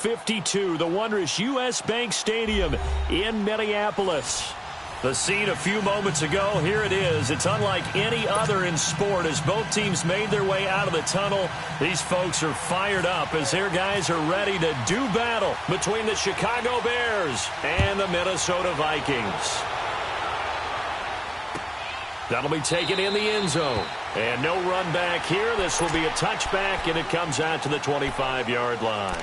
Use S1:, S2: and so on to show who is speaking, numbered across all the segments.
S1: 52, the wondrous U.S. Bank Stadium in Minneapolis. The scene a few moments ago, here it is. It's unlike any other in sport as both teams made their way out of the tunnel. These folks are fired up as their guys are ready to do battle between the Chicago Bears and the Minnesota Vikings. That'll be taken in the end zone. And no run back here. This will be a touchback, and it comes out to the 25-yard line.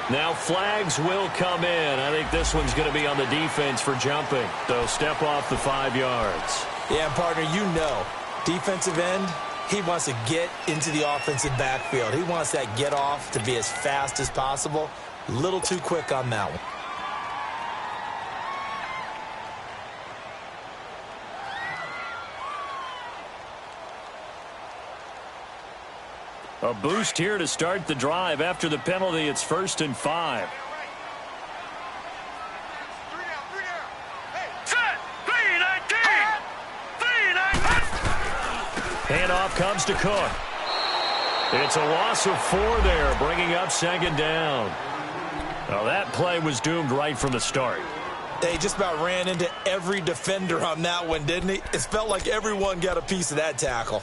S1: Now flags will come in. I think this one's going to be on the defense for jumping. They'll step off the 5 yards.
S2: Yeah, partner, you know, defensive end, he wants to get into the offensive backfield. He wants that get off to be as fast as possible. A little too quick on that one.
S1: A boost here to start the drive. After the penalty, it's 1st and 5. Handoff comes to Cook. It's a loss of 4 there, bringing up 2nd down. Now that play was doomed right from the start.
S2: They just about ran into every defender on that one, didn't he? It felt like everyone got a piece of that tackle.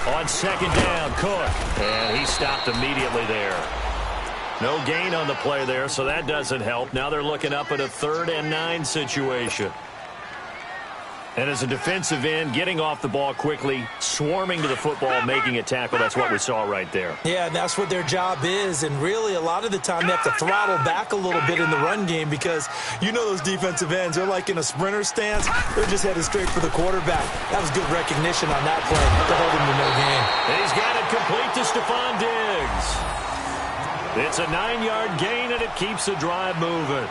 S1: On 2nd down, Cook. And he stopped immediately there. No gain on the play there, so that doesn't help. Now they're looking up at a 3rd and 9 situation. And as a defensive end, getting off the ball quickly, swarming to the football, making a tackle, that's what we saw right there.
S2: Yeah, and that's what their job is. And really, a lot of the time, they have to throttle back a little bit in the run game because you know those defensive ends, they're like in a sprinter stance. They're just headed straight for the quarterback. That was good recognition on that play to hold him to no gain.
S1: And he's got it complete to Stephon Diggs. It's a 9-yard gain, and it keeps the drive moving.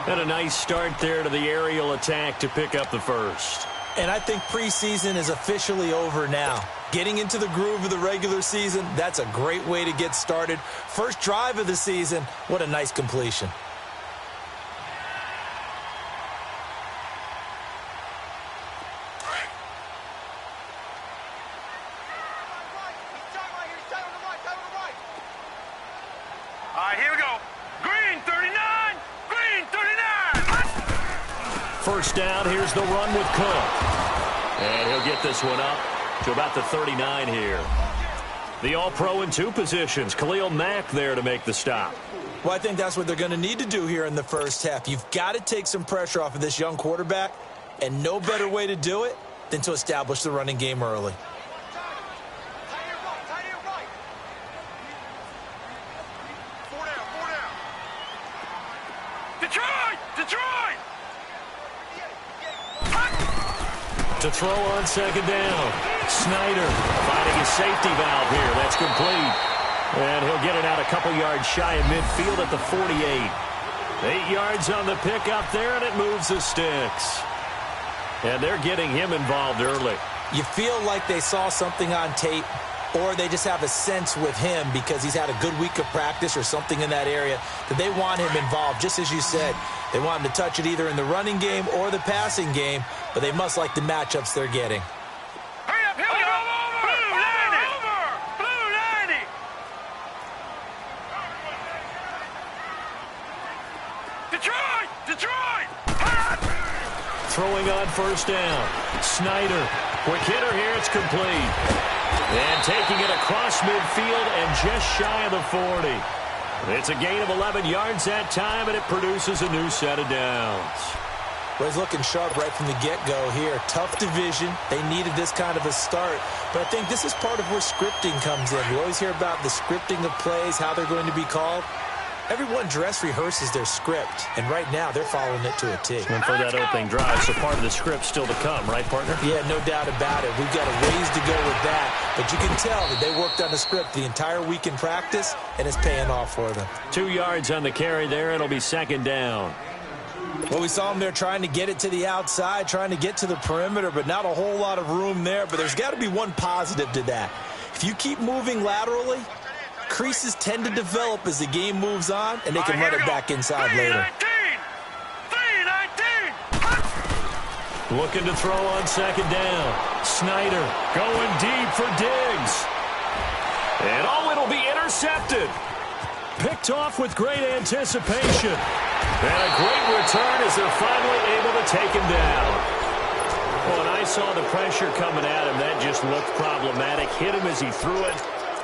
S1: And a nice start there to the aerial attack to pick up the first.
S2: And I think preseason is officially over now. Getting into the groove of the regular season, that's a great way to get started. First drive of the season, what a nice completion.
S1: First down, here's the run with Cook. And he'll get this one up to about the 39 here. The All-Pro in 2 positions. Khalil Mack there to make the stop.
S2: Well, I think that's what they're going to need to do here in the first half. You've got to take some pressure off of this young quarterback, and no better way to do it than to establish the running game early.
S1: To throw on 2nd down. Snyder finding his safety valve here. That's complete. And he'll get it out a couple yards shy of midfield at the 48. 8 yards on the pickup there, and it moves the sticks. And they're getting him involved early.
S2: You feel like they saw something on tape, or they just have a sense with him because he's had a good week of practice or something in that area that they want him involved. Just as you said, they want him to touch it either in the running game or the passing game, but they must like the matchups they're getting.
S3: Hurry up, here we go! Blue line! Blue line! Detroit!
S1: throwing on first down. Snyder, quick hitter here, it's complete. And taking it across midfield and just shy of the 40. It's a gain of 11 yards that time, and it produces a new set of downs.
S2: Well, he's looking sharp right from the get-go here. Tough division. They needed this kind of a start. But I think this is part of where scripting comes in. We always hear about the scripting of plays, how they're going to be called. Everyone dress rehearses their script, and right now they're following it to a T.
S1: And for that opening drive, so part of the script still to come, right, partner?
S2: Yeah, no doubt about it. We've got a ways to go with that, but you can tell that they worked on the script the entire week in practice, and it's paying off for them.
S1: 2 yards on the carry there. It'll be second down.
S2: Well, we saw them there trying to get it to the outside, trying to get to the perimeter, but not a whole lot of room there. But there's got to be one positive to that. If you keep moving laterally, creases tend to develop as the game moves on, and they can run it back inside later.
S3: 3-19.
S1: Looking to throw on second down. Snyder going deep for Diggs. And it'll be intercepted. Picked off with great anticipation. And a great return as they're finally able to take him down. Well, and I saw the pressure coming at him. That just looked problematic. Hit him as he threw it,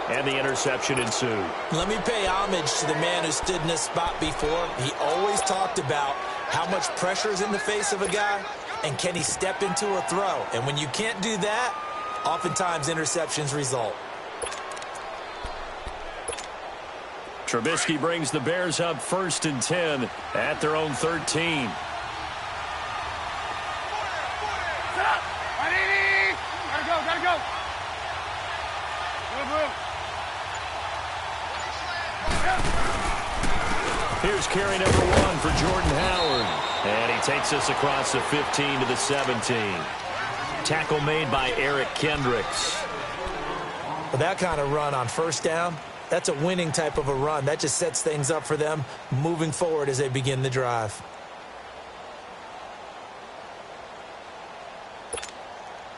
S1: and the interception ensued.
S2: Let me pay homage to the man who stood in this spot before. He always talked about how much pressure is in the face of a guy, and can he step into a throw. And when you can't do that, oftentimes interceptions result.
S1: Trubisky brings the Bears up 1st and 10 at their own 13.
S3: Gotta go. Move.
S1: Here's carry number 1 for Jordan Howard. And he takes us across the 15 to the 17. Tackle made by Eric Kendricks.
S2: With that kind of run on first down, that's a winning type of a run. That just sets things up for them moving forward as they begin the drive.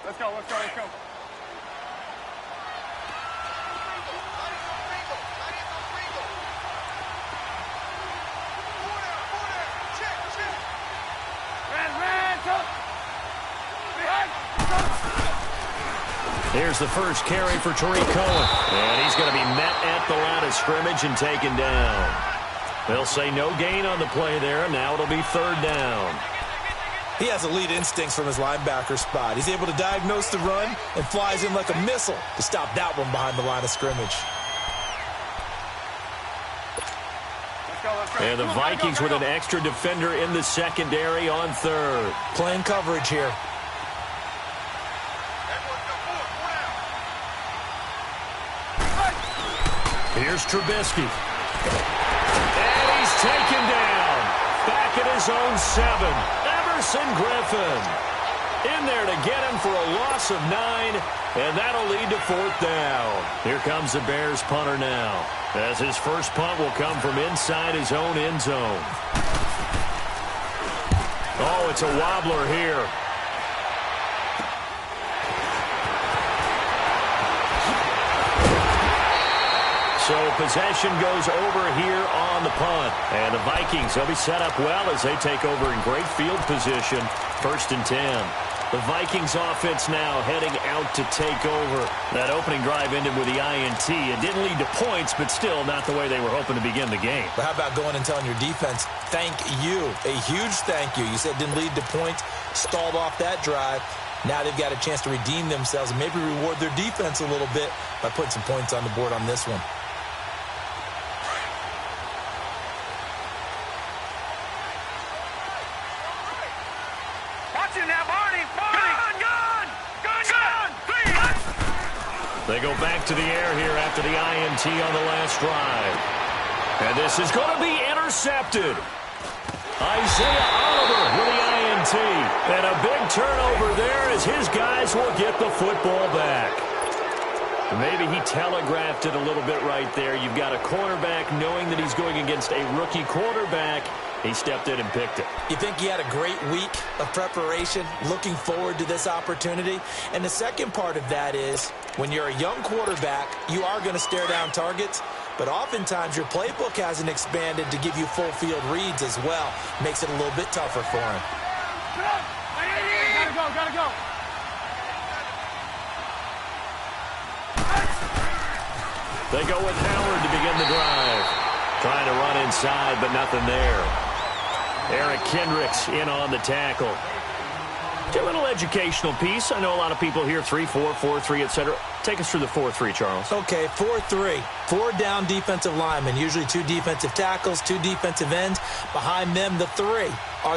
S3: Let's go.
S1: Here's the first carry for Tariq Cohen. And he's going to be met at the line of scrimmage and taken down. They'll say no gain on the play there. Now it'll be third down.
S2: He has elite instincts from his linebacker spot. He's able to diagnose the run and flies in like a missile to stop that one behind the line of scrimmage.
S3: Let's go.
S1: And the Vikings with an extra defender in the secondary on third.
S2: Playing coverage here.
S1: Here's Trubisky. And he's taken down. Back at his own 7. Everson Griffin. In there to get him for a loss of 9. And that'll lead to fourth down. Here comes the Bears punter now, as his first punt will come from inside his own end zone. Oh, it's a wobbler here. So possession goes over here on the punt. And the Vikings, they'll be set up well as they take over in great field position. 1st and 10. The Vikings offense now heading out to take over. That opening drive ended with the INT. It didn't lead to points, but still not the way they were hoping to begin the game.
S2: But how about going and telling your defense, thank you. A huge thank you. You said it didn't lead to points, stalled off that drive. Now they've got a chance to redeem themselves and maybe reward their defense a little bit by putting some points on the board on this one.
S1: They go back to the air here after the INT on the last drive. And this is going to be intercepted. Isaiah Oliver with the INT. And a big turnover there as his guys will get the football back. Maybe he telegraphed it a little bit right there. You've got a cornerback knowing that he's going against a rookie quarterback. He stepped in and picked it.
S2: You think he had a great week of preparation, looking forward to this opportunity? And the second part of that is, when you're a young quarterback, you are going to stare down targets, but oftentimes your playbook hasn't expanded to give you full field reads as well. Makes it a little bit tougher for him.
S1: They go with Howard to begin the drive. Trying to run inside, but nothing there. Eric Kendricks in on the tackle. A little educational piece. I know a lot of people hear 3-4, 4-3, etc. Take us through the 4-3, Charles.
S2: Okay, 4-3. 4 down defensive linemen, usually 2 defensive tackles, 2 defensive ends. Behind them, the 3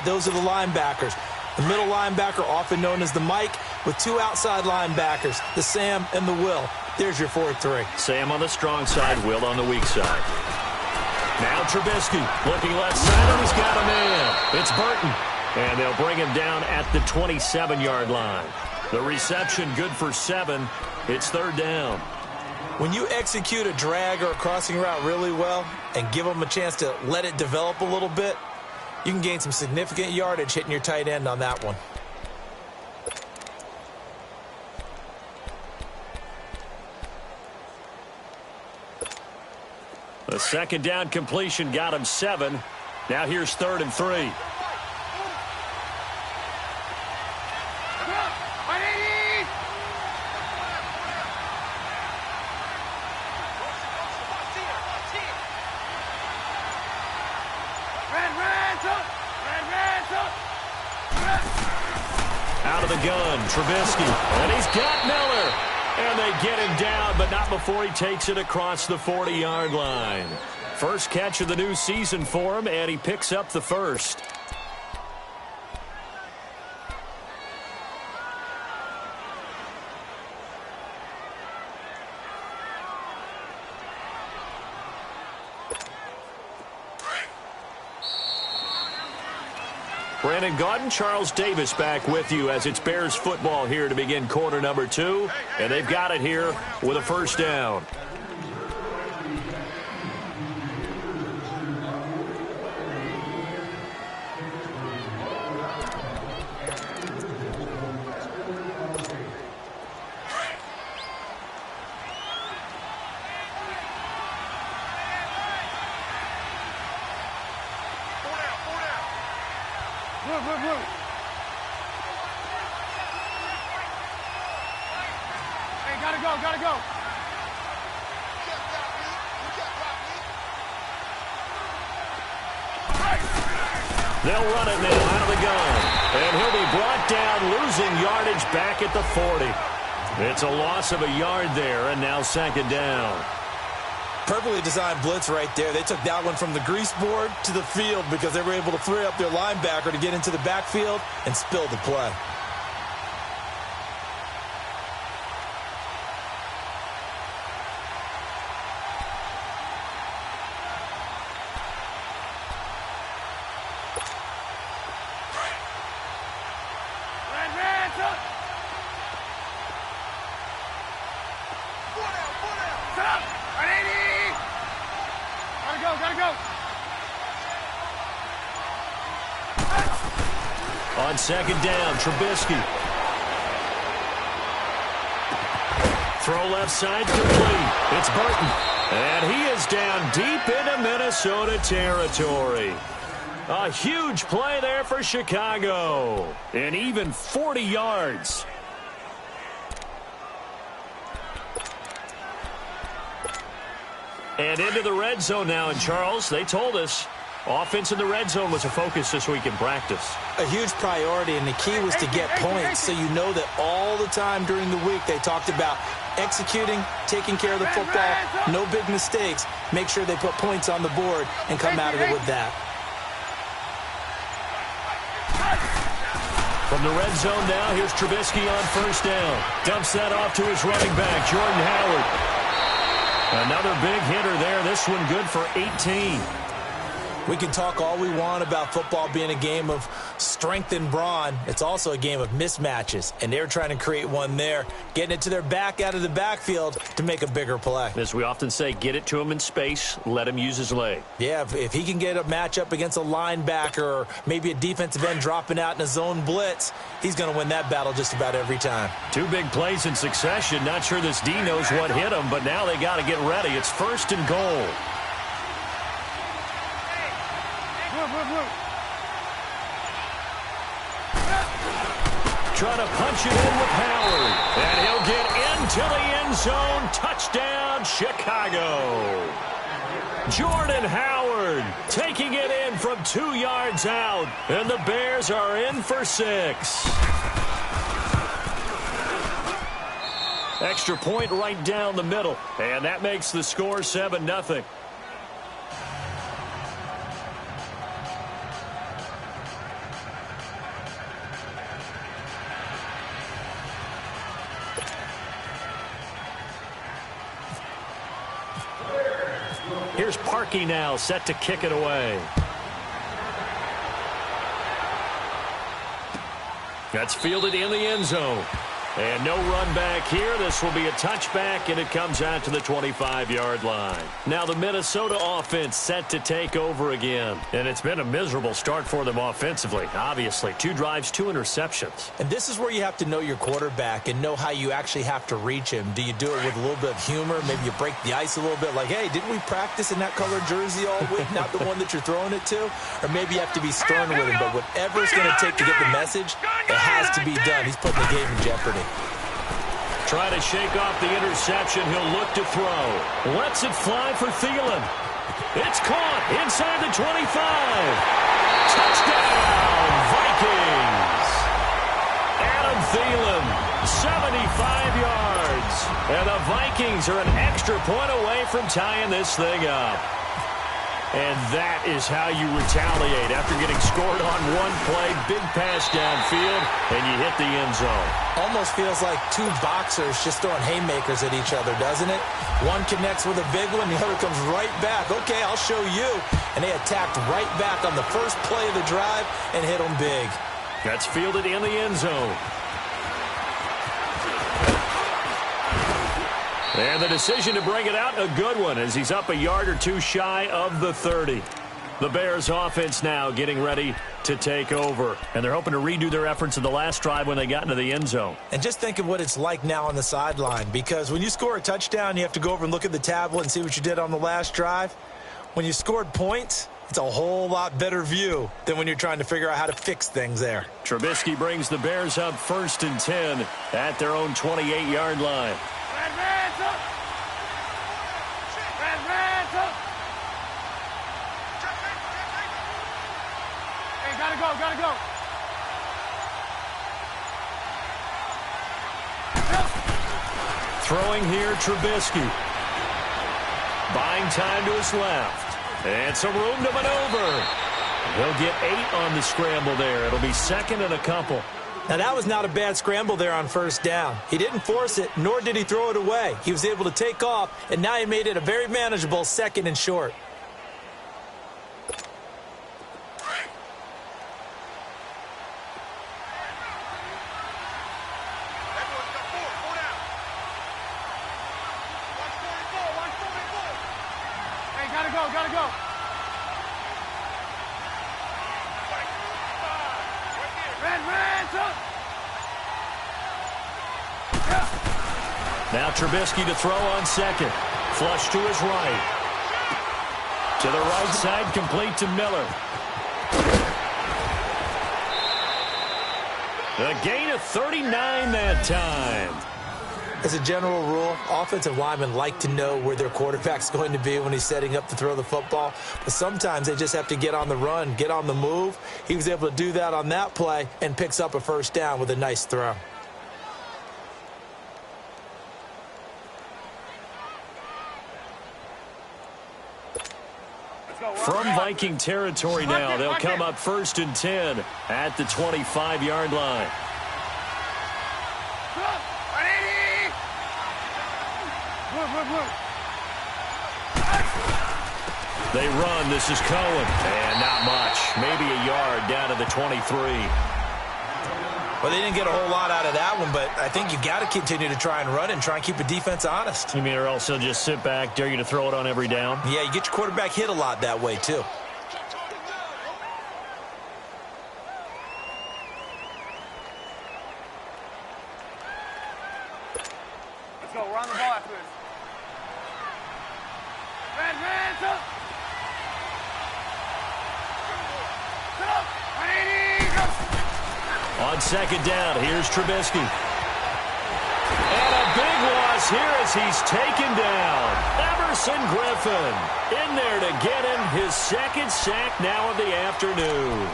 S2: those are the linebackers. The middle linebacker, often known as the Mike, with 2 outside linebackers, the Sam and the Will. There's your 4-3.
S1: Sam on the strong side, Will on the weak side. Now Trubisky looking left side, and he's got a man. It's Burton. And they'll bring him down at the 27-yard line. The reception good for 7. It's 3rd down.
S2: When you execute a drag or a crossing route really well and give them a chance to let it develop a little bit, you can gain some significant yardage hitting your tight end on that one.
S1: The 2nd down completion got him 7. Now here's 3rd and 3. Out of the gun, Trubisky, and he's got Miller. And they get him down, but not before he takes it across the 40-yard line. First catch of the new season for him, and he picks up the first. Brandon Gaudin, Charles Davis back with you as it's Bears football here to begin quarter number 2. And they've got it here with a first down.
S3: Hey, gotta go.
S1: They'll run it now out of the gun. And he'll be brought down, losing yardage back at the 40. It's a loss of a yard there, and now 2nd down.
S2: Perfectly designed blitz right there. They took that one from the grease board to the field because they were able to free up their linebacker to get into the backfield and spill the play.
S3: Gotta go.
S1: On 2nd down, Trubisky. Throw left side, complete. It's Burton. And he is down deep into Minnesota territory. A huge play there for Chicago. And even 40 yards. And into the red zone now. And Charles, they told us offense in the red zone was a focus this week in practice.
S2: A huge priority, and the key was to get points, so you know that all the time during the week they talked about executing, taking care of the football, no big mistakes, make sure they put points on the board and come out of it with that.
S1: From the red zone now, here's Trubisky on 1st down. Dumps that off to his running back, Jordan Howard. Another big hitter there. This one good for 18.
S2: We can talk all we want about football being a game of strength and brawn. It's also a game of mismatches, and they're trying to create one there, getting it to their back out of the backfield to make a bigger play.
S1: As we often say, get it to him in space, let him use his leg.
S2: Yeah, if he can get a matchup against a linebacker or maybe a defensive end dropping out in a zone blitz, he's going to win that battle just about every time. 2
S1: big plays in succession. Not sure this D knows what hit him, but now they got to get ready. It's 1st and goal. trying to punch it in with Howard. And he'll get into the end zone. Touchdown, Chicago. Jordan Howard taking it in from 2 yards out. And the Bears are in for 6. Extra point right down the middle. And that makes the score 7-0. Here's Parkey now, set to kick it away. That's fielded in the end zone. And no run back here. This will be a touchback, and it comes out to the 25-yard line. Now the Minnesota offense set to take over again. And it's been a miserable start for them offensively. Obviously, 2 drives, 2 interceptions.
S2: And this is where you have to know your quarterback and know how you actually have to reach him. Do you do it with a little bit of humor? Maybe you break the ice a little bit like, hey, didn't we practice in that colored jersey all week, not the one that you're throwing it to? Or maybe you have to be stern with him. But whatever it's going to take to get the message, it has to be done. He's putting the game in jeopardy.
S1: Trying to shake off the interception. He'll look to throw. Lets it fly for Thielen. It's caught inside the 25. Touchdown, Vikings. Adam Thielen, 75 yards. And the Vikings are an extra point away from tying this thing up. And that is how you retaliate after getting scored on one play. Big pass downfield, and you hit the end zone.
S2: Almost feels like 2 boxers just throwing haymakers at each other, doesn't it? One connects with a big one, the other comes right back. Okay, I'll show you. And they attacked right back on the first play of the drive and hit them big.
S1: That's fielded in the end zone. And the decision to bring it out, a good one, as he's up a yard or 2 shy of the 30. The Bears offense now getting ready to take over. And they're hoping to redo their efforts in the last drive when they got into the end zone.
S2: And just think of what it's like now on the sideline, because when you score a touchdown, you have to go over and look at the tablet and see what you did on the last drive. When you scored points, it's a whole lot better view than when you're trying to figure out how to fix things there.
S1: Trubisky brings the Bears up 1st and 10 at their own 28-yard line.
S3: Gotta go.
S1: Throwing here, Trubisky. Buying time to his left. And some room to maneuver. He'll get 8 on the scramble there. It'll be 2nd and a couple.
S2: Now, that was not a bad scramble there on 1st down. He didn't force it, nor did he throw it away. He was able to take off, and now he made it a very manageable 2nd and short.
S3: Gotta go.
S1: Now Trubisky to throw on 2nd. Flush to his right. To the right side, complete to Miller. A gain of 39 that time.
S2: As a general rule, offensive linemen like to know where their quarterback's going to be when he's setting up to throw the football. But sometimes they just have to get on the run, get on the move. He was able to do that on that play and picks up a 1st down with a nice throw.
S1: From Viking territory now, they'll come up 1st and 10 at the 25-yard line. They run. This is Cohen. And not much. Maybe a yard down to the 23.
S2: Well, they didn't get a whole lot out of that one, but I think you got to continue to try and run and try and keep the defense honest.
S1: You mean, or else they'll just sit back, dare you to throw it on every down?
S2: Yeah, you get your quarterback hit a lot that way, too.
S3: Let's go. We're on the ball after this. Red, up. Sit up. 180, go.
S1: On second down, here's Trubisky. And a big loss here as he's taken down. Everson Griffin in there to get him his second sack now of the afternoon.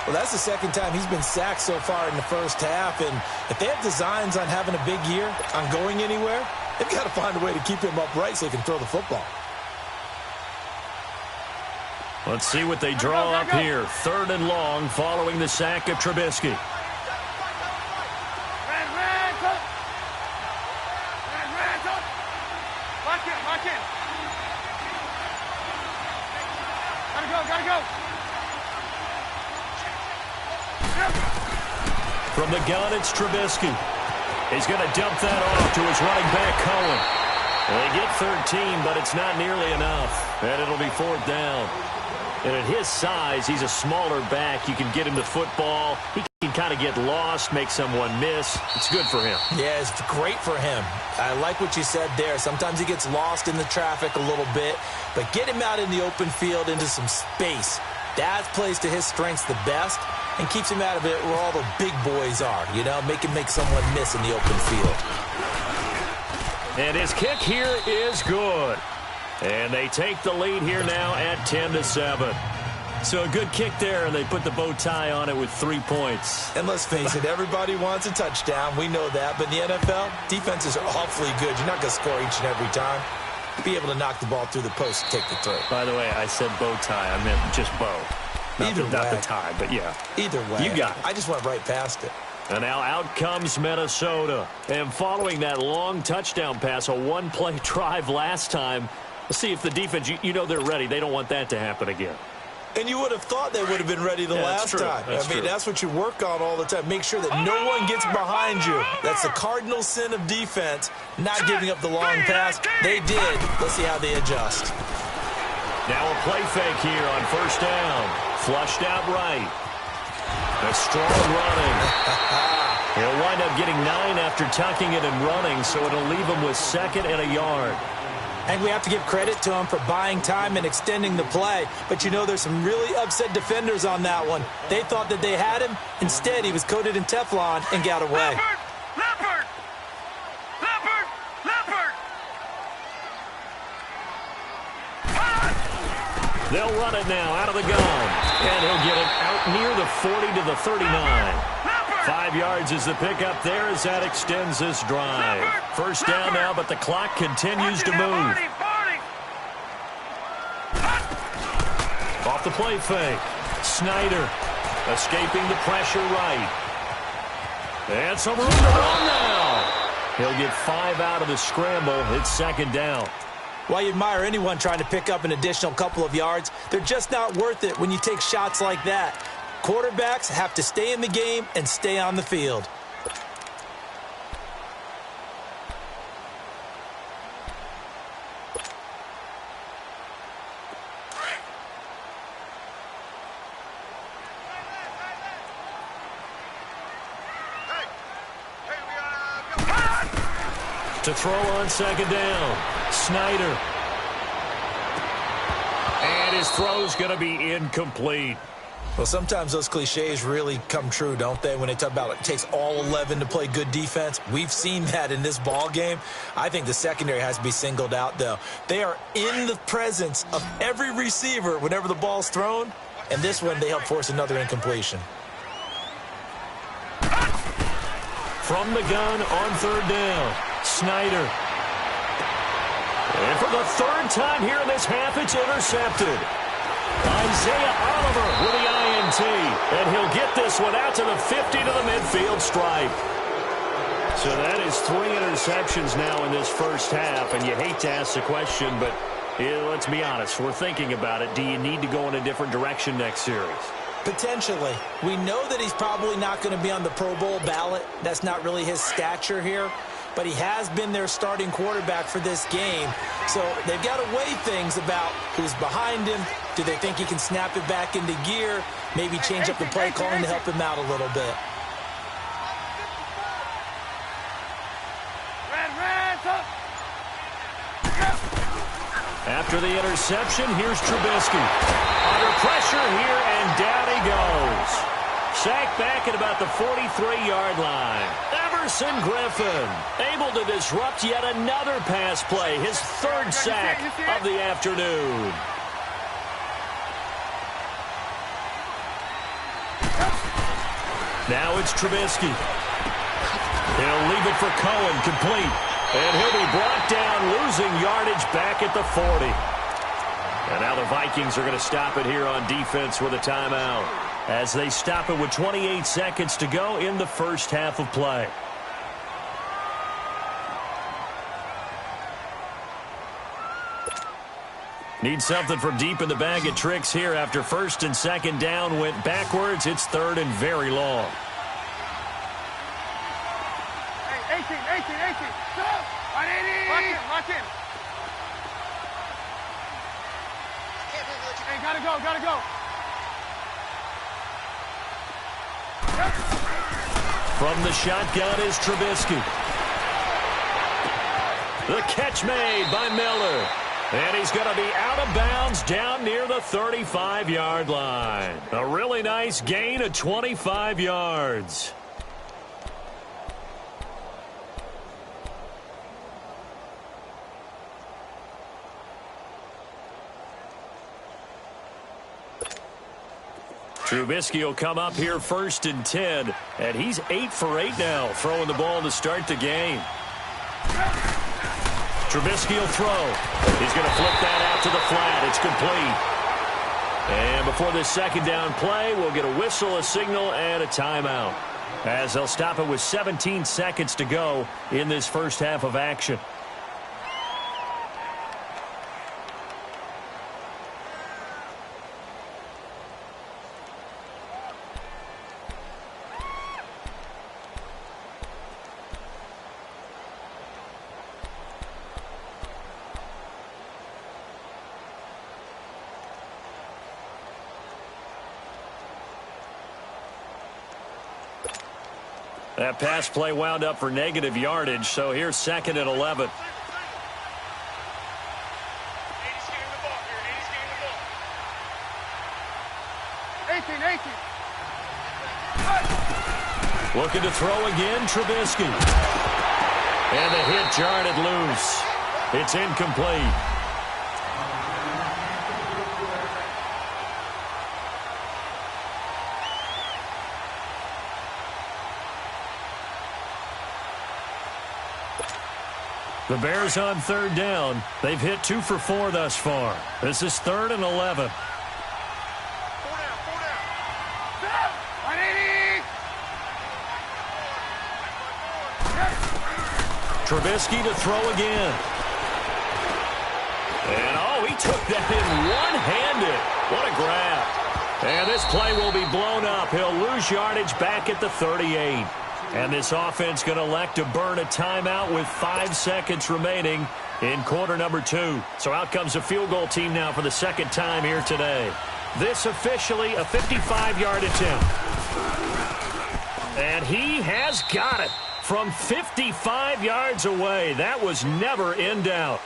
S2: Well, that's the second time he's been sacked so far in the first half. And if they have designs on having a big year, on going anywhere, they've got to find a way to keep him upright so he can throw the football.
S1: Let's see what they draw up here. 3rd and long following the sack of Trubisky.
S3: Gotta go.
S1: From the gun, it's Trubisky. He's going to dump that off to his running back, Cohen. They get 13, but it's not nearly enough. And it'll be 4th down. And at his size, he's a smaller back. You can get him the football. He can kind of get lost, make someone miss. It's good for him.
S2: Yeah, it's great for him. I like what you said there. Sometimes he gets lost in the traffic a little bit, but get him out in the open field into some space. That plays to his strengths the best and keeps him out of it where all the big boys are, you know, make him make someone miss in the open field.
S1: And his kick here is good. And they take the lead here now at 10-7. So a good kick there, and they put the bow tie on it with 3 points.
S2: And let's face it, everybody wants a touchdown. We know that. But in the NFL, defenses are awfully good. You're not going to score each and every time. Be able to knock the ball through the post and take the throw.
S1: By the way, I said bow tie. I meant just bow. Not the tie, but yeah.
S2: Either way.
S1: You got it.
S2: I just went right past it.
S1: And now out comes Minnesota. And following that long touchdown pass, a one-play drive last time, let's see if the defense, you know they're ready. They don't want that to happen again.
S2: And you would have thought they would have been ready the last time. That's what you work on all the time. Make sure that no one gets behind you. That's the cardinal sin of defense, not giving up the long pass. They did. Let's see how they adjust.
S1: Now a play fake here on 1st down. Flushed out right. A strong running. He'll wind up getting 9 after tucking it and running, so it'll leave him with 2nd and a yard.
S2: And we have to give credit to him for buying time and extending the play. But you know there's some really upset defenders on that one. They thought that they had him. Instead, he was coated in Teflon and got away.
S3: Leopard!
S1: They'll run it now out of the gun. And he'll get it out near the 40 to the 39. 5 yards is the pickup there as that extends this drive. 1st down now, but the clock continues to move. Off the play fake. Snyder escaping the pressure right. And some room to run now. He'll get 5 out of the scramble. It's 2nd down.
S2: While you admire anyone trying to pick up an additional couple of yards, they're just not worth it when you take shots like that. Quarterbacks have to stay in the game and stay on the field.
S1: To throw on 2nd down. Snyder. And his throw's going to be incomplete.
S2: Well, sometimes those cliches really come true, don't they, when they talk about it takes all 11 to play good defense. We've seen that in this ball game. I think the secondary has to be singled out, though. They are in the presence of every receiver whenever the ball's thrown, and this one they help force another incompletion.
S1: From the gun on 3rd down, Snyder. And for the 3rd time here in this half, it's intercepted. Isaiah Oliver with the INT. And he'll get this one out to the 50 to the midfield stripe. So that is 3 interceptions now in this first half. And you hate to ask the question, but let's be honest. We're thinking about it. Do you need to go in a different direction next series?
S2: Potentially. We know that he's probably not going to be on the Pro Bowl ballot. That's not really his stature here. But he has been their starting quarterback for this game. So they've got to weigh things about who's behind him. Do they think he can snap it back into gear? Maybe change up the play calling to help him out a little bit.
S1: After the interception, here's Trubisky. Under pressure here, and down he goes. Sacked back at about the 43-yard line. Everson Griffin able to disrupt yet another pass play. His third sack of the afternoon. Now it's Trubisky. He'll leave it for Cohen, complete. And he'll be brought down, losing yardage back at the 40. And now the Vikings are going to stop it here on defense with a timeout, as they stop it with 28 seconds to go in the first half of play. Need something from deep in the bag of tricks here after first and second down went backwards. It's third and very long.
S3: Hey, 18. Stop! Lock in. Hey, gotta go.
S1: From the shotgun is Trubisky. The catch made by Miller. And he's going to be out of bounds down near the 35-yard line. A really nice gain of 25 yards. Trubisky will come up here first and 10. And he's 8 for 8 now, throwing the ball to start the game. Trubisky will throw. He's going to flip that out to the flat. It's complete. And before this second down play, we'll get a whistle, a signal, and a timeout, as they'll stop it with 17 seconds to go in this first half of action. That pass play wound up for negative yardage, so here's second and 11.
S3: 18.
S1: Looking to throw again, Trubisky. And the hit jarred it loose. It's incomplete. The Bears on third down. They've hit 2 for 4 thus far. This is third and 11.
S3: 4 down. 180.
S1: Trubisky to throw again. And, he took that in one-handed. What a grab. And this play will be blown up. He'll lose yardage back at the 38. And this offense going to elect to burn a timeout with 5 seconds remaining in quarter number 2. So out comes a field goal team now for the second time here today. This officially a 55-yard attempt. And he has got it from 55 yards away. That was never in doubt.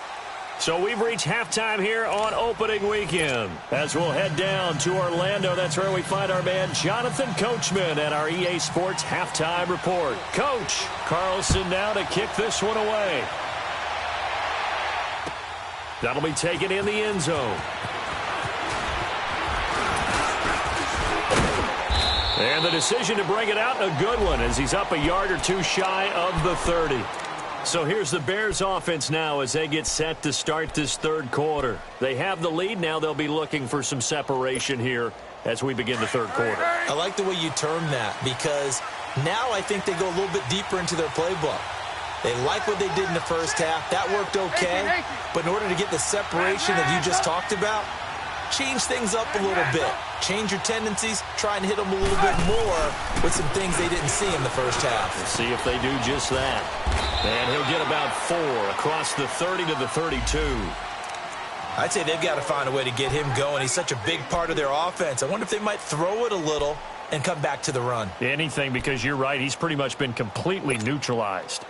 S1: So we've reached halftime here on opening weekend, as we'll head down to Orlando. That's where we find our man Jonathan Coachman at our EA Sports Halftime Report. Coach, Carlson now to kick this one away. That'll be taken in the end zone. And the decision to bring it out, a good one, as he's up a yard or two shy of the 30. So here's the Bears offense now as they get set to start this third quarter. They have the lead. Now they'll be looking for some separation here as we begin the third quarter.
S2: I like the way you term that, because now I think they go a little bit deeper into their playbook. They like what they did in the first half. That worked okay. But in order to get the separation that you just talked about, change things up a little bit. Change your tendencies, try and hit them a little bit more with some things they didn't see in the first half.
S1: Let's see if they do just that. And he'll get about 4 across the 30 to the 32.
S2: I'd say they've got to find a way to get him going. He's such a big part of their offense. I wonder if they might throw it a little and come back to the run.
S1: Anything, because you're right. He's pretty much been completely neutralized.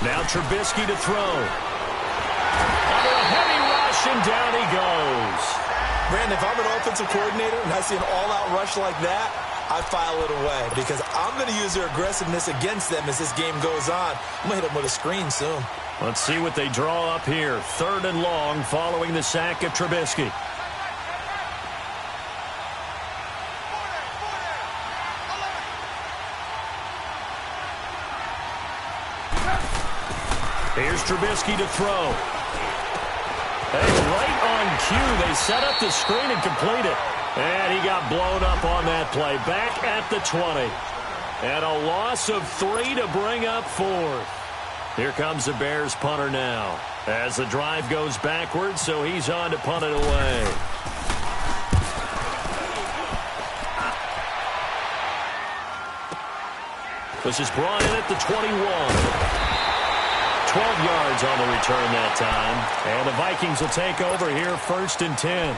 S1: Now Trubisky to throw. Under a heavy rush, and down he goes.
S2: Brandon, if I'm an offensive coordinator and I see an all-out rush like that, I file it away because I'm going to use their aggressiveness against them as this game goes on. I'm going to hit them with a screen soon.
S1: Let's see what they draw up here. 3rd and long following the sack of Trubisky. Here's Trubisky to throw. Hey, right on cue. They set up the screen and complete it. And he got blown up on that play. Back at the 20. And a loss of 3 to bring up 4th. Here comes the Bears punter now. As the drive goes backwards, so he's on to punt it away. This is brought in at the 21. 12 yards on the return that time. And the Vikings will take over here 1st and 10.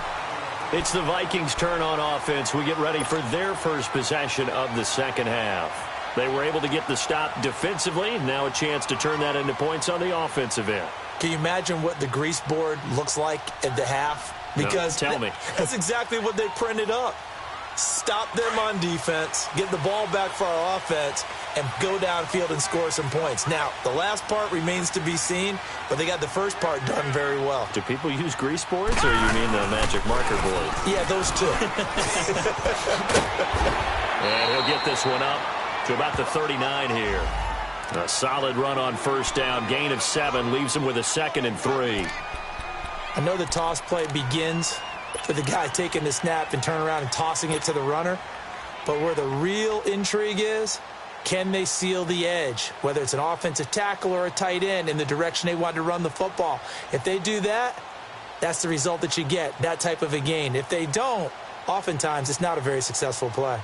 S1: It's the Vikings' turn on offense. We get ready for their first possession of the second half. They were able to get the stop defensively. Now a chance to turn that into points on the offensive end.
S2: Can you imagine what the grease board looks like at the half? Because
S1: no, tell me.
S2: That's exactly what they printed up. Stop them on defense, get the ball back for our offense, and go downfield and score some points. Now, the last part remains to be seen, but they got the first part done very well.
S1: Do people use grease boards, or you mean the magic marker board?
S2: Yeah, those two.
S1: And he'll get this one up to about the 39 here. A solid run on 1st down. Gain of 7 leaves him with a 2nd and 3.
S2: I know the toss play begins with the guy taking the snap and turning around and tossing it to the runner. But where the real intrigue is, can they seal the edge, whether it's an offensive tackle or a tight end, in the direction they want to run the football? If they do that, that's the result that you get, that type of a gain. If they don't, oftentimes it's not a very successful play.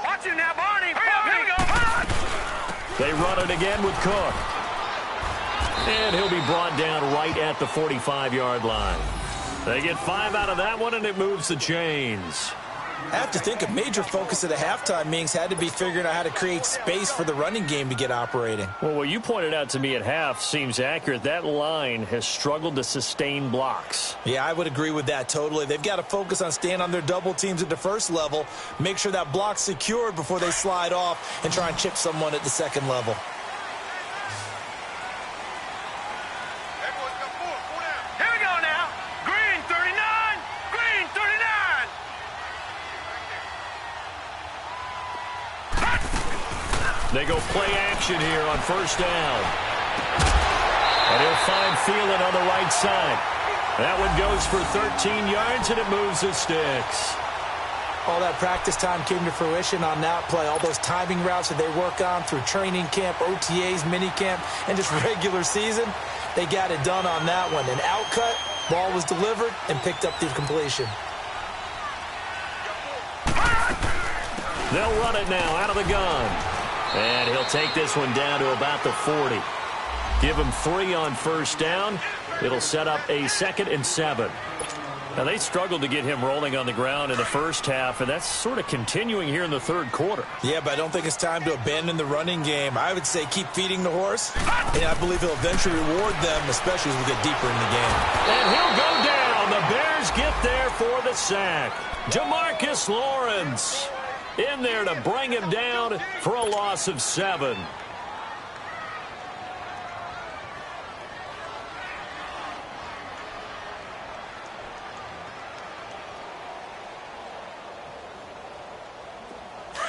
S3: Watch him now, Barney. Here we go.
S1: They run it again with Cook. And he'll be brought down right at the 45-yard line. They get 5 out of that one, and it moves the chains.
S2: I have to think a major focus of the halftime meetings had to be figuring out how to create space for the running game to get operating.
S1: Well, what you pointed out to me at half seems accurate. That line has struggled to sustain blocks.
S2: Yeah, I would agree with that totally. They've got to focus on staying on their double teams at the first level, make sure that block's secured before they slide off and try and chip someone at the second level.
S3: Here we go now. Green 39. Green 39.
S1: They go play action here on 1st down. And he'll find Thielen on the right side. That one goes for 13 yards, and it moves the sticks.
S2: All that practice time came to fruition on that play. All those timing routes that they work on through training camp, OTAs, minicamp, and just regular season, they got it done on that one. An outcut, ball was delivered, and picked up the completion.
S1: They'll run it now out of the gun. And he'll take this one down to about the 40. Give him 3 on 1st down. It'll set up a 2nd and 7. Now, they struggled to get him rolling on the ground in the first half, and that's sort of continuing here in the 3rd quarter.
S2: Yeah, but I don't think it's time to abandon the running game. I would say keep feeding the horse, and I believe he'll eventually reward them, especially as we get deeper in the game.
S1: And he'll go down. The Bears get there for the sack. Jamarcus Lawrence in there to bring him down for a loss of 7.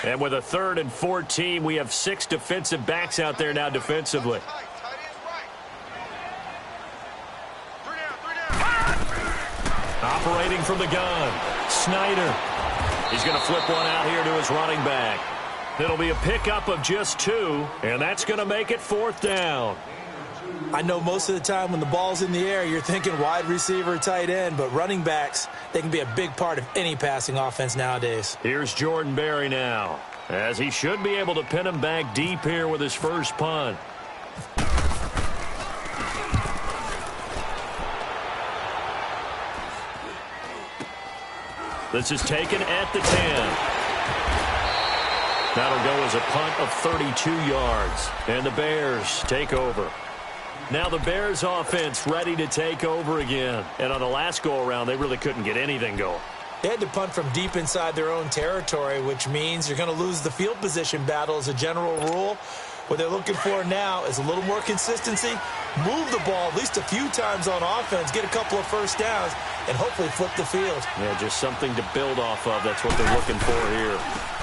S1: And with a 3rd and 14, we have 6 defensive backs out there now defensively. Operating from the gun, Snyder. He's going to flip one out here to his running back. It'll be a pickup of just 2, and that's going to make it 4th down.
S2: I know most of the time when the ball's in the air, you're thinking wide receiver, tight end, but running backs, they can be a big part of any passing offense nowadays.
S1: Here's Jordan Berry now, as he should be able to pin him back deep here with his first punt. This is taken at the 10. That'll go as a punt of 32 yards. And the Bears take over. Now the Bears offense ready to take over again. And on the last go-around, they really couldn't get anything going.
S2: They had to punt from deep inside their own territory, which means you're going to lose the field position battle as a general rule. What they're looking for now is a little more consistency, move the ball at least a few times on offense, get a couple of first downs, and hopefully flip the field.
S1: Yeah, just something to build off of. That's what they're looking for here.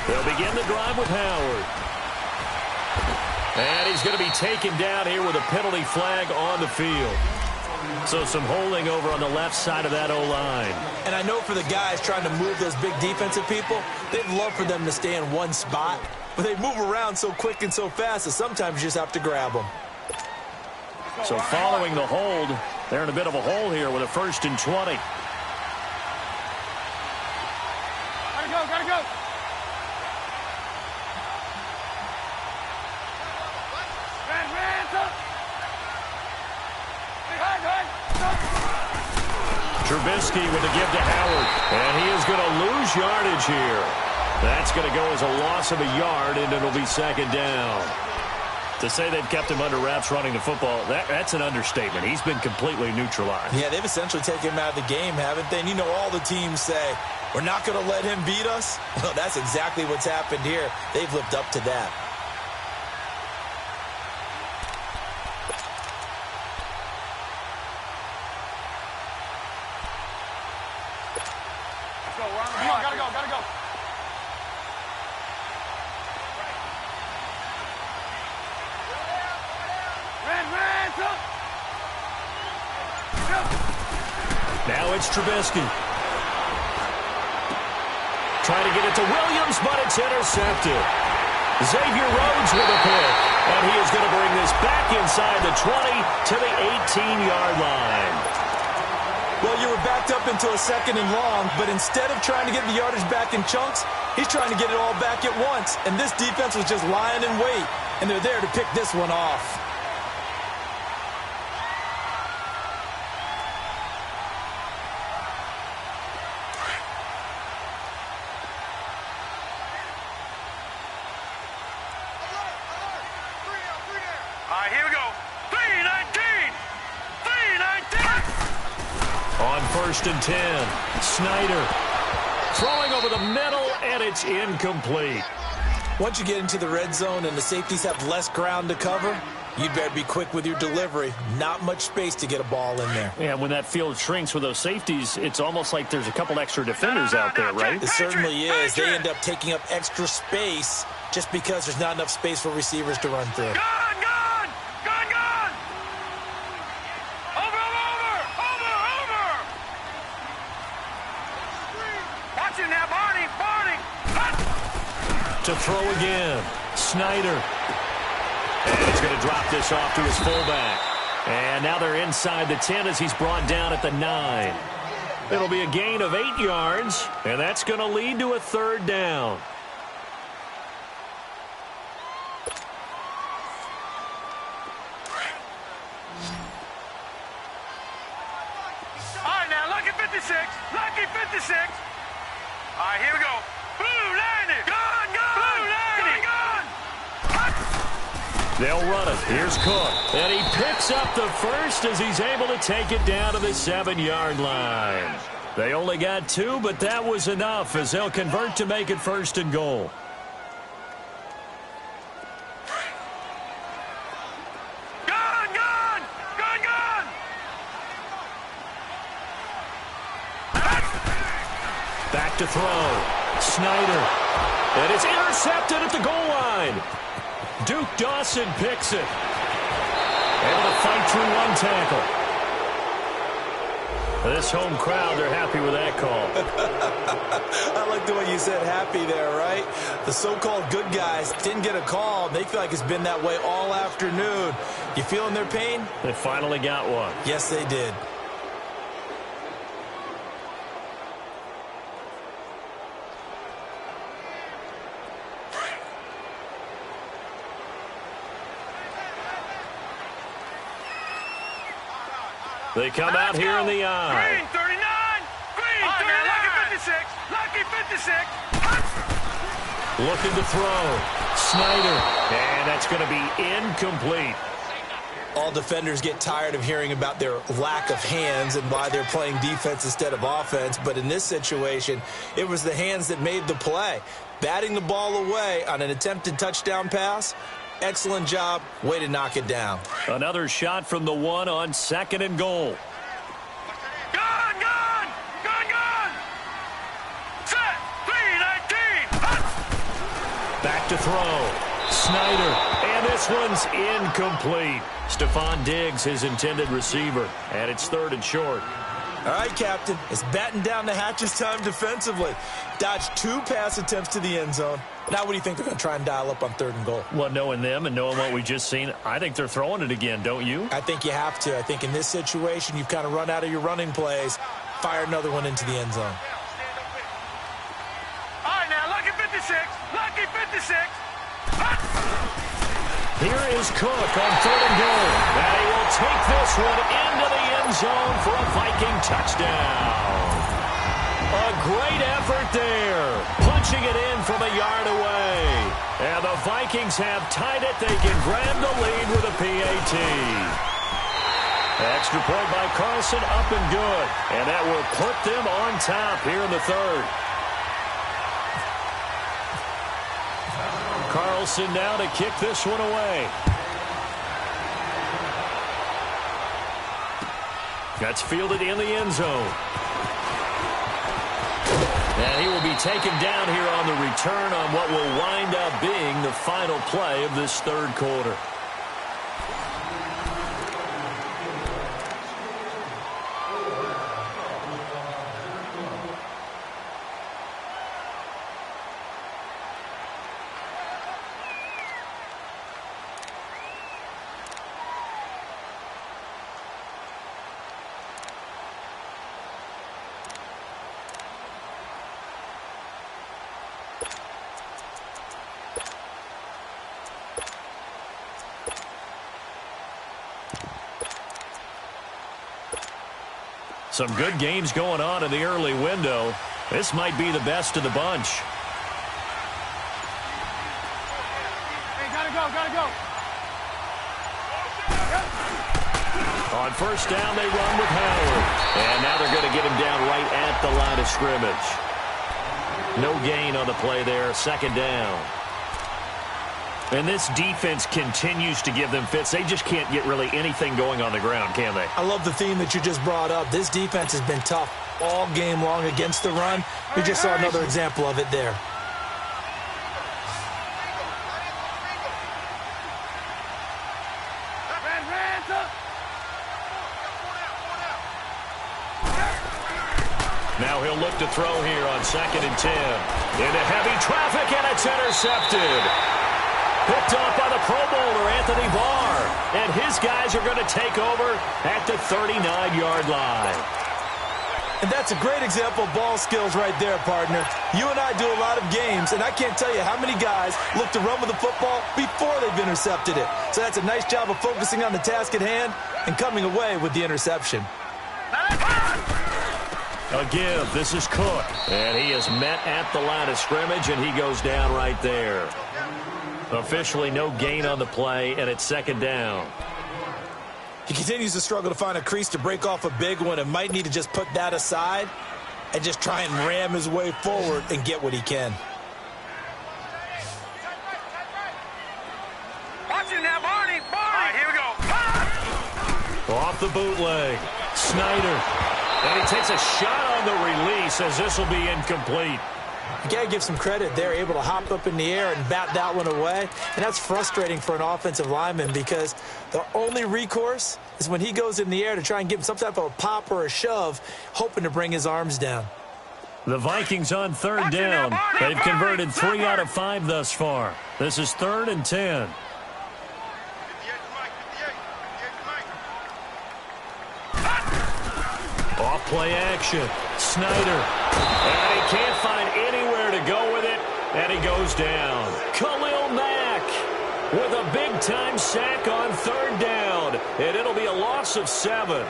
S1: They'll begin the drive with Howard. And he's going to be taken down here with a penalty flag on the field. So some holding over on the left side of that O-line.
S2: And I know for the guys trying to move those big defensive people, they'd love for them to stay in one spot. But they move around so quick and so fast that sometimes you just have to grab them.
S1: So following the hold, they're in a bit of a hole here with a 1st and 20.
S3: Gotta go.
S1: Trubisky with a give to Howard. And he is going to lose yardage here. That's going to go as a loss of a yard, and it'll be 2nd down. To say they've kept him under wraps running the football, that's an understatement. He's been completely neutralized.
S2: Yeah, they've essentially taken him out of the game, haven't they? And you know all the teams say, we're not going to let him beat us. Well, that's exactly what's happened here. They've lived up to that.
S3: Gotta go.
S1: Now it's Trubisky. Trying to get it to Williams, but it's intercepted. Xavier Rhodes with a pick. And he is going to bring this back inside the 20 to the 18-yard line.
S2: Well, you were backed up into a 2nd and long, but instead of trying to get the yardage back in chunks, he's trying to get it all back at once. And this defense was just lying in wait, and they're there to pick this one off.
S3: Here we go. 3-19.
S1: On 1st and 10, Snyder throwing over the middle, and it's incomplete.
S2: Once you get into the red zone and the safeties have less ground to cover, you'd better be quick with your delivery. Not much space to get a ball in there.
S1: Yeah, when that field shrinks with those safeties, it's almost like there's a couple extra defenders out there, right?
S2: It certainly is. They end up taking up extra space just because there's not enough space for receivers to run through.
S3: Gone. Watch it now, Barney.
S1: To throw again, Snyder. And he's going to drop this off to his fullback. And now they're inside the 10 as he's brought down at the 9. It'll be a gain of 8 yards, and that's going to lead to a 3rd down.
S3: All right, now, lucky 56. All right, here we go. Blue line it. Gone.
S1: They'll run it. Here's Cook. And he picks up the 1st as he's able to take it down to the 7-yard line. They only got 2, but that was enough as they'll convert to make it 1st and goal.
S3: Gone.
S1: Back to throw. Snyder. And it's intercepted at the goal line. Duke Dawson picks it. Able to fight through one tackle. This home crowd, they're happy with that call.
S2: I like the way you said happy there, right? The so-called good guys didn't get a call. They feel like it's been that way all afternoon. You feeling their pain?
S1: They finally got one.
S2: Yes, they did.
S1: They come out here in the eye.
S3: Green 39. Lucky 56. 56.
S1: Looking to throw. Snyder. And that's going to be incomplete.
S2: All defenders get tired of hearing about their lack of hands and why they're playing defense instead of offense. But in this situation, it was the hands that made the play. Batting the ball away on an attempted touchdown pass. Excellent job. Way to knock it down.
S1: Another shot from the one on 2nd and goal.
S3: Gun, gun, gun, gun. Set, 319.
S1: Back to throw. Snyder. And this one's incomplete. Stephon Diggs, his intended receiver. And it's 3rd and short.
S2: All right, Captain. It's batten down the hatches time defensively. Dodged 2 pass attempts to the end zone. Now what do you think they're going to try and dial up on 3rd and goal?
S1: Well, knowing them and knowing what we just seen, I think they're throwing it again, don't you?
S2: I think you have to. I think in this situation, you've kind of run out of your running plays. Fire another one into the end zone.
S3: All right, now, lucky 56. Lucky 56.
S1: Here is Cook on 3rd and goal. And he will take this one into the end zone for a Viking touchdown. A great effort there. Punching it in from a yard away. And the Vikings have tied it. They can grab the lead with a PAT. Extra point by Carlson, up and good. And that will put them on top here in the 3rd. Carlson now to kick this one away. That's fielded in the end zone. And he will be taken down here on the return on what will wind up being the final play of this 3rd quarter. Some good games going on in the early window. This might be the best of the bunch.
S3: Hey, gotta go.
S1: On 1st down, they run with Howard. And now they're going to get him down right at the line of scrimmage. No gain on the play there. 2nd down. And this defense continues to give them fits. They just can't get really anything going on the ground, can they?
S2: I love the theme that you just brought up. This defense has been tough all game long against the run. We just saw another example of it there.
S1: Now he'll look to throw here on 2nd and 10. Into heavy traffic, and it's intercepted. Picked off by the Pro Bowler, Anthony Barr. And his guys are going to take over at the 39-yard line.
S2: And that's a great example of ball skills right there, partner. You and I do a lot of games, and I can't tell you how many guys look to run with the football before they've intercepted it. So that's a nice job of focusing on the task at hand and coming away with the interception.
S1: A give. This is Cook. And he is met at the line of scrimmage, and he goes down right there. Officially no gain on the play, and it's 2nd down.
S2: He continues to struggle to find a crease to break off a big one and might need to just put that aside and just try and ram his way forward and get what he can.
S3: Watch it now, Barney. All right, here we go.
S1: Off the bootleg. Snyder. And he takes a shot on the release as this will be incomplete.
S2: You got to give some credit. They're able to hop up in the air and bat that one away. And that's frustrating for an offensive lineman because the only recourse is when he goes in the air to try and give him some type of a pop or a shove, hoping to bring his arms down.
S1: The Vikings on 3rd down. They've converted 3 out of 5 thus far. This is 3rd and 10. Off play action. Snyder. And he can't find anywhere to go with it. And he goes down. Khalil Mack with a big-time sack on 3rd down. And it'll be a loss of 7.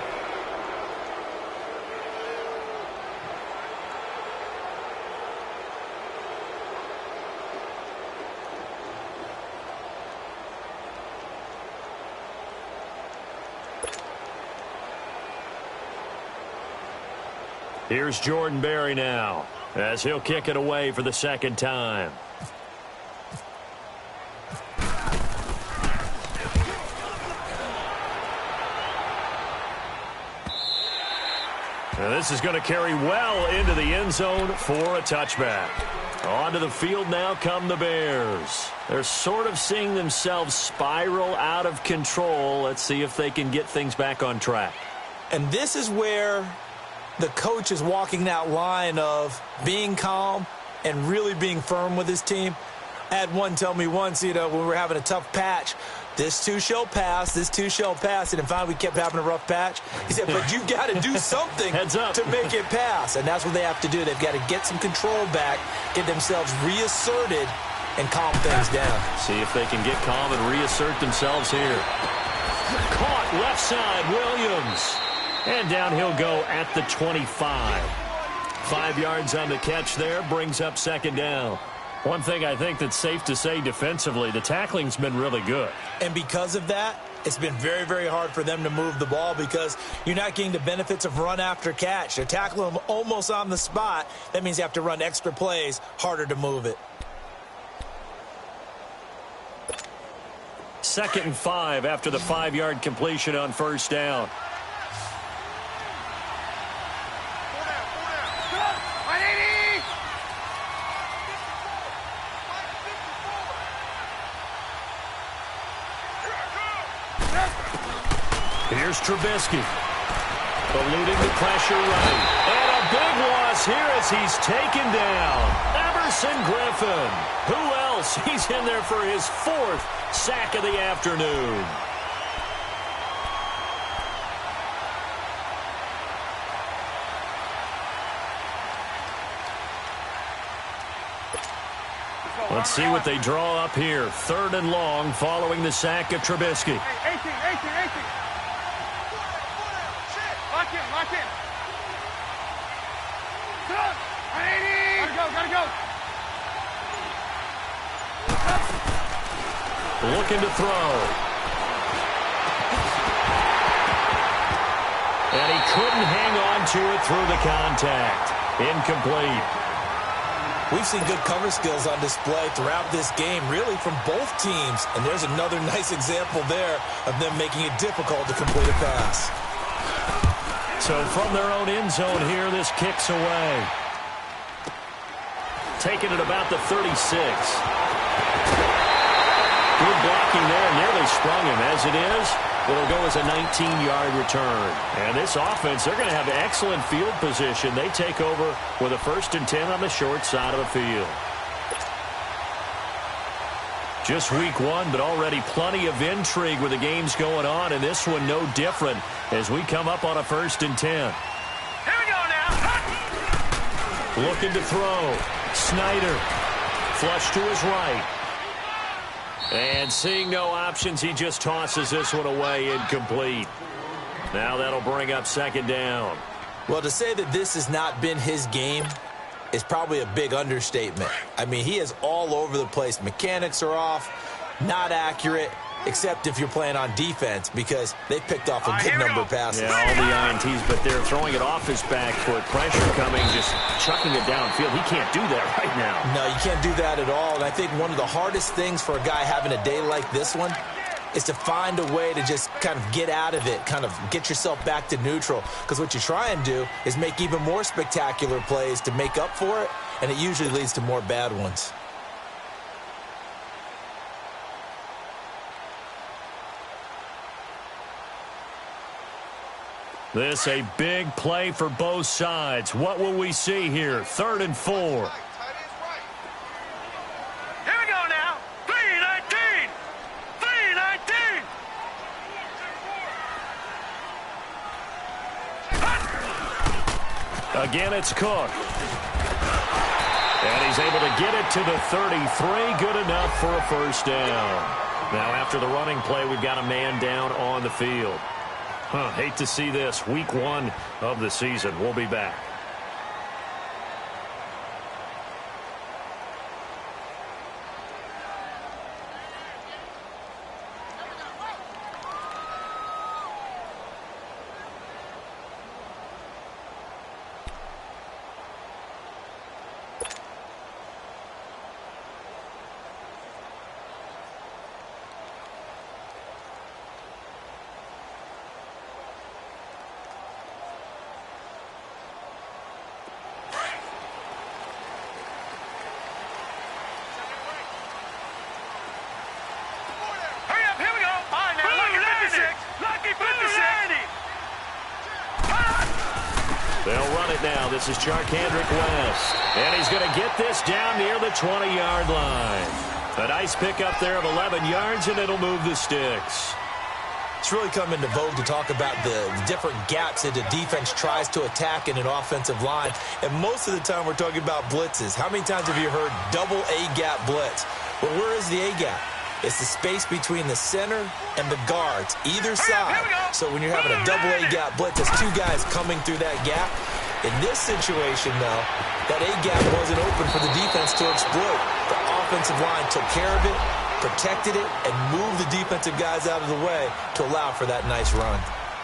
S1: Here's Jordan Berry now, as he'll kick it away for the second time. And this is going to carry well into the end zone for a touchback. Onto the field now come the Bears. They're sort of seeing themselves spiral out of control. Let's see if they can get things back on track.
S2: And this is where the coach is walking that line of being calm and really being firm with his team. I had one tell me once, when we were having a tough patch, this too shall pass, this too shall pass. And finally we kept having a rough patch. He said, but you've got to do something to make it pass. And that's what they have to do. They've got to get some control back, get themselves reasserted, and calm things down.
S1: See if they can get calm and reassert themselves here. Caught left side, Williams. And down he'll go at the 25. 5 yards on the catch there, brings up second down. One thing I think that's safe to say defensively, the tackling's been really good.
S2: And because of that, it's been very, very hard for them to move the ball because you're not getting the benefits of run after catch. They're tackling them almost on the spot. That means you have to run extra plays, harder to move it.
S1: 2nd and 5 after the 5-yard completion on first down. Here's Trubisky, eluding the pressure right. And a big loss here as he's taken down. Everson Griffin. Who else? He's in there for his 4th sack of the afternoon. Let's see what they draw up here. 3rd and long following the sack of Trubisky.
S3: 18. Lock in. Good. 180. Gotta go.
S1: Looking to throw. And he couldn't hang on to it through the contact. Incomplete.
S2: We've seen good cover skills on display throughout this game, really from both teams. And there's another nice example there of them making it difficult to complete a pass.
S1: So from their own end zone here, this kicks away. Taking it about the 36. Good blocking there, nearly sprung him. As it is, it'll go as a 19-yard return. And this offense, they're going to have excellent field position. They take over with a 1st and 10 on the short side of the field. Just week 1, but already plenty of intrigue with the games going on, and this one no different as we come up on a 1st and 10.
S3: Here we go now.
S1: Looking to throw. Snyder. Flush to his right. And seeing no options, he just tosses this one away, incomplete. Now that'll bring up 2nd down.
S2: Well, to say that this has not been his game is probably a big understatement. I mean, he is all over the place. Mechanics are off, not accurate, except if you're playing on defense because they picked off a good number of passes.
S1: Yeah, all the INTs, but they're throwing it off his back foot. Pressure coming, just chucking it downfield. He can't do that right now.
S2: No, you can't do that at all. And I think one of the hardest things for a guy having a day like this one is to find a way to just kind of get out of it, kind of get yourself back to neutral. Because what you try and do is make even more spectacular plays to make up for it, and it usually leads to more bad ones.
S1: This a big play for both sides. What will we see here? 3rd and 4.
S3: Here we go now. 3-19.
S1: Again, it's Cook. And he's able to get it to the 33. Good enough for a 1st down. Now, after the running play, we've got a man down on the field. Hate to see this. Week 1 of the season. We'll be back. They'll run it now. This is Charcandrick West. And he's going to get this down near the 20-yard line. A nice pickup there of 11 yards, and it'll move the sticks.
S2: It's really come into vogue to talk about the different gaps that the defense tries to attack in an offensive line. And most of the time we're talking about blitzes. How many times have you heard double A-gap blitz? Well, where is the A-gap? It's the space between the center and the guards, either side. So when you're having a double A-gap blitz, there's two guys coming through that gap. In this situation, though, that A-gap wasn't open for the defense to exploit. The offensive line took care of it, protected it, and moved the defensive guys out of the way to allow for that nice run.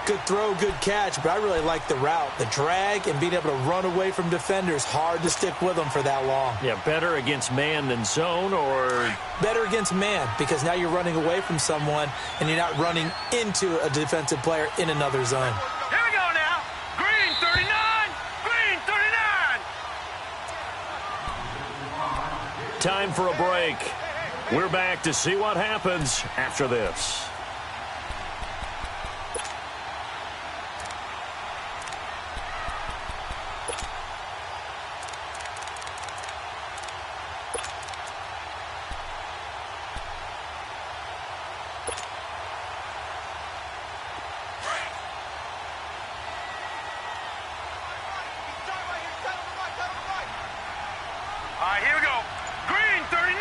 S2: Good throw, good catch, but I really like the route. The drag and being able to run away from defenders, hard to stick with them for that long.
S1: Yeah, better against man than zone, or?
S2: Better against man, because now you're running away from someone and you're not running into a defensive player in another zone.
S3: Here we go now. Green 39. Green 39.
S1: Time for a break. We're back to see what happens after this.
S3: All right, here we go. Green 39.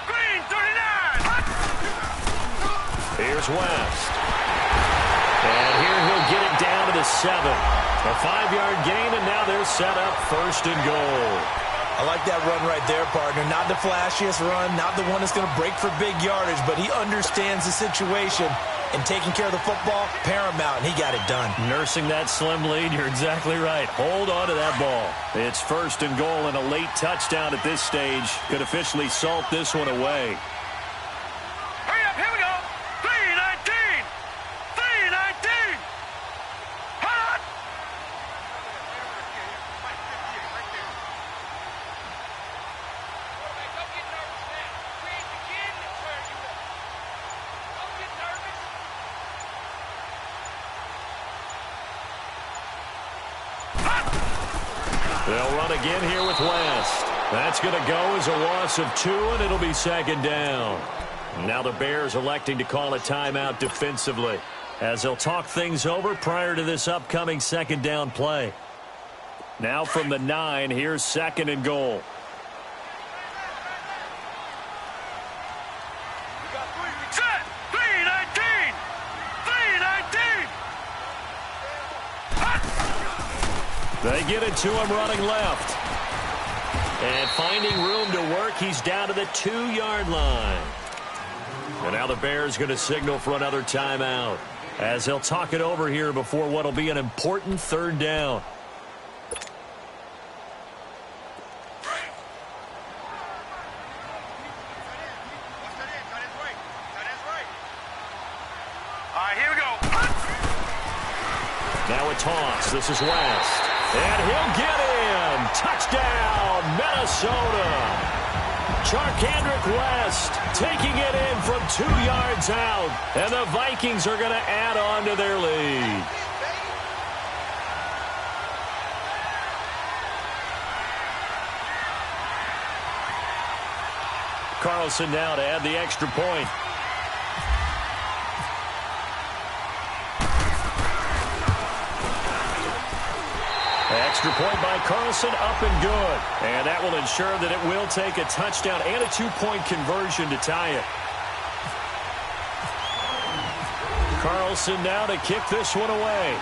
S3: Green 39.
S1: Here's West. And here he'll get it down to the 7. A 5-yard gain, and now they're set up 1st and goal.
S2: I like that run right there, partner. Not the flashiest run, not the one that's going to break for big yardage, but he understands the situation, and taking care of the football, paramount, and he got it done.
S1: Nursing that slim lead, you're exactly right. Hold on to that ball. It's 1st and goal, and a late touchdown at this stage could officially salt this one away.
S3: Hurry up, here we go. 319. 319. Hot. Don't get nervous now. We ain't beginning to turn you up. Don't get nervous.
S1: They'll run again here with West. That's going to go as a loss of 2, and it'll be 2nd down. Now the Bears electing to call a timeout defensively, as they'll talk things over prior to this upcoming 2nd down play. Now from the 9, here's 2nd and goal.
S3: Set. 319. 319.
S1: They get it to him running left. And finding room to work, he's down to the 2-yard line. And now the Bears going to signal for another timeout, as they'll talk it over here before what will be an important 3rd down.
S3: All right, here we go.
S1: Now a toss. This is West. And he'll get in. Touchdown, Minnesota. Charcandrick West taking it in from 2 yards out. And the Vikings are going to add on to their lead. Carlson now to add the extra point. Extra point by Carlson, up and good. And that will ensure that it will take a touchdown and a 2-point conversion to tie it. Carlson now to kick this one away.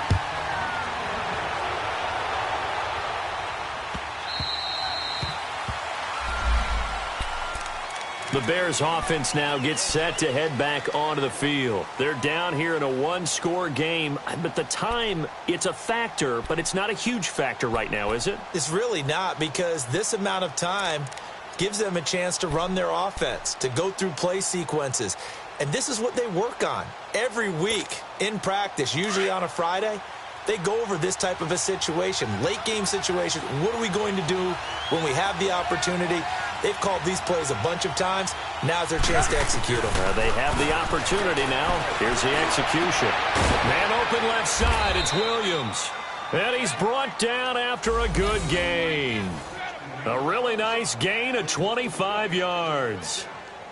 S1: The Bears offense now gets set to head back onto the field. They're down here in a 1-score game, but the time, it's a factor, but it's not a huge factor right now, is it?
S2: It's really not, because this amount of time gives them a chance to run their offense, to go through play sequences. And this is what they work on every week in practice, usually on a Friday. They go over this type of a situation, late game situation. What are we going to do when we have the opportunity? They've called these plays a bunch of times. Now's their chance to execute them.
S1: They have the opportunity now. Here's the execution. Man open left side. It's Williams. And he's brought down after a good gain. A really nice gain of 25 yards.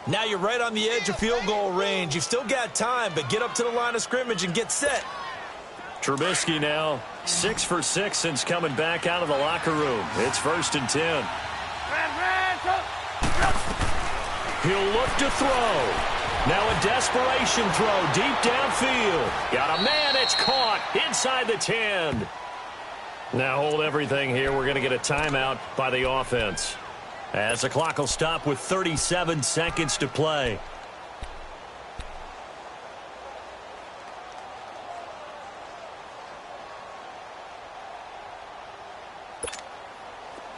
S2: Now you're right on the edge of field goal range. You've still got time, but get up to the line of scrimmage and get set.
S1: Trubisky now 6 for 6 since coming back out of the locker room. It's 1st and 10. He'll look to throw. Now a desperation throw deep downfield. Got a man, it's caught inside the 10. Now hold everything here. We're going to get a timeout by the offense, as the clock will stop with 37 seconds to play.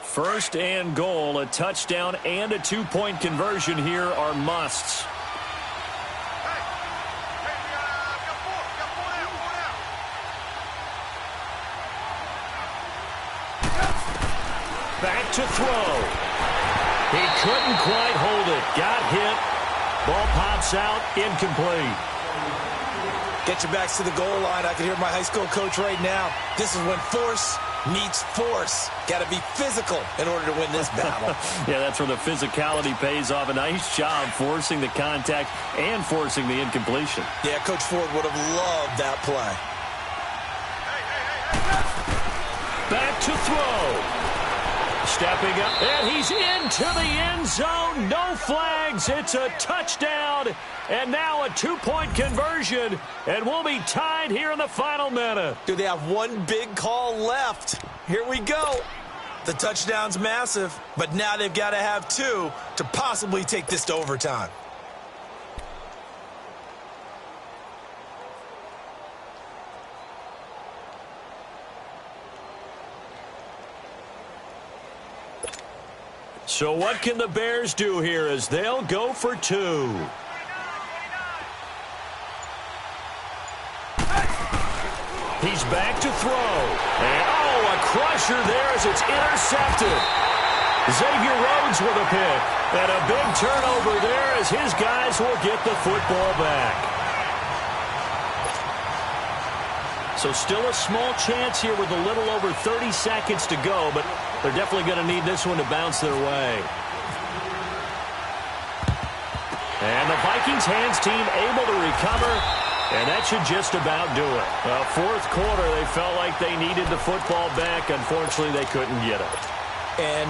S1: First and goal, a touchdown and a 2-point conversion here are musts. Back to throw. He couldn't quite hold it. Got hit. Ball pops out, incomplete.
S2: Get your backs to the goal line. I can hear my high school coach right now. This is when force meets force. Got to be physical in order to win this battle.
S1: Yeah, that's where the physicality pays off. A nice job forcing the contact and forcing the incompletion.
S2: Yeah, Coach Ford would have loved that play.
S1: Back to throw. Stepping up, and he's into the end zone. No flags. It's a touchdown, and now a 2-point conversion, and we'll be tied here in the final minute.
S2: Do they have one big call left? Here we go. The touchdown's massive, but now they've got to have 2 to possibly take this to overtime.
S1: So what can the Bears do here as they'll go for 2? He's back to throw. And, oh, a crusher there as it's intercepted. Xavier Rhodes with a pick. And a big turnover there as his guys will get the football back. So still a small chance here with a little over 30 seconds to go, but they're definitely going to need this one to bounce their way. And the Vikings hands team able to recover, and that should just about do it. Fourth quarter, they felt like they needed the football back. Unfortunately, they couldn't get it.
S2: And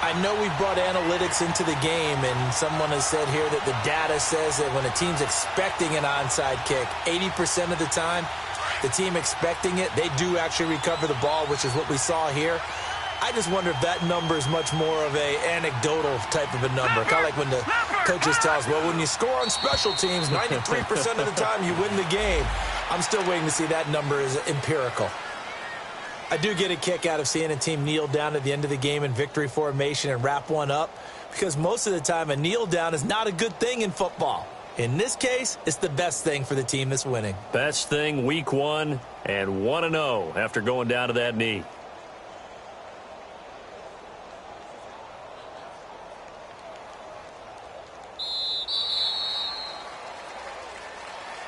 S2: I know we brought analytics into the game, and someone has said here that the data says that when a team's expecting an onside kick, 80% of the time, the team expecting it, they do actually recover the ball, which is what we saw here. I just wonder if that number is much more of a anecdotal type of a number. Kind of like when the coaches tell us, well, when you score on special teams, 93% of the time you win the game. I'm still waiting to see that number is empirical. I do get a kick out of seeing a team kneel down at the end of the game in victory formation and wrap one up, because most of the time a kneel down is not a good thing in football. In this case, it's the best thing for the team that's winning.
S1: Best thing week 1 and 1-0 after going down to that knee.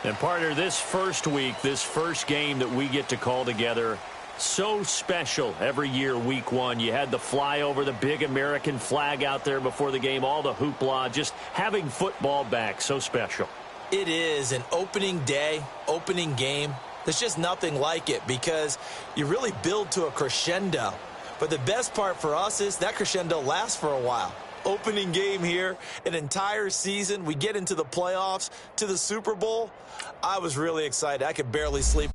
S1: And partner, this first week, this first game that we get to call together, so special every year, week 1. You had the flyover, the big American flag out there before the game, all the hoopla, just having football back, so special.
S2: It is an opening day, opening game. There's just nothing like it because you really build to a crescendo. But the best part for us is that crescendo lasts for a while. Opening game here, an entire season. We get into the playoffs, to the Super Bowl. I was really excited. I could barely sleep.